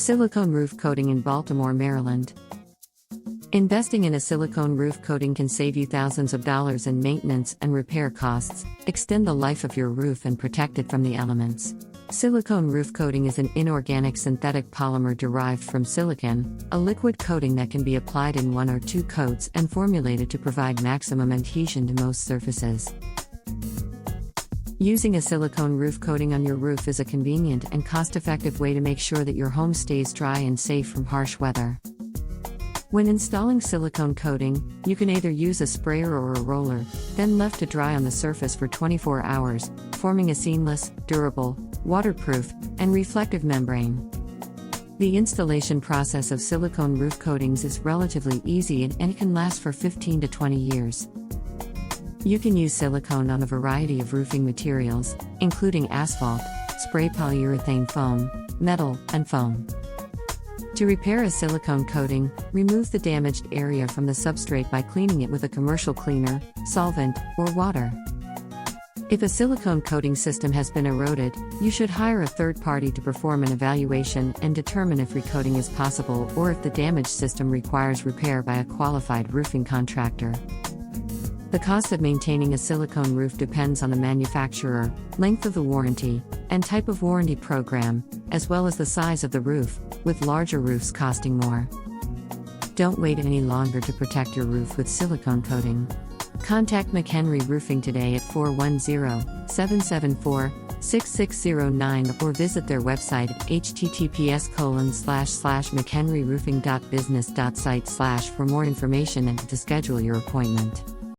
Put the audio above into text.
Silicone roof coating in Baltimore, Maryland. Investing in a silicone roof coating can save you thousands of dollars in maintenance and repair costs, extend the life of your roof, and protect it from the elements. Silicone roof coating is an inorganic synthetic polymer derived from silicon, a liquid coating that can be applied in one or two coats and formulated to provide maximum adhesion to most surfaces. Using a silicone roof coating on your roof is a convenient and cost-effective way to make sure that your home stays dry and safe from harsh weather. When installing silicone coating, you can either use a sprayer or a roller, then left to dry on the surface for 24 hours, forming a seamless, durable, waterproof, and reflective membrane. The installation process of silicone roof coatings is relatively easy and it can last for 15 to 20 years. You can use silicone on a variety of roofing materials, including asphalt, spray polyurethane foam, metal, and foam. To repair a silicone coating, remove the damaged area from the substrate by cleaning it with a commercial cleaner, solvent, or water. If a silicone coating system has been eroded, you should hire a third party to perform an evaluation and determine if recoating is possible or if the damaged system requires repair by a qualified roofing contractor. The cost of maintaining a silicone roof depends on the manufacturer, length of the warranty, and type of warranty program, as well as the size of the roof, with larger roofs costing more. Don't wait any longer to protect your roof with silicone coating. Contact McHenry Roofing today at 410-774-6609 or visit their website at https://mchenryroofing.business.site/ for more information and to schedule your appointment.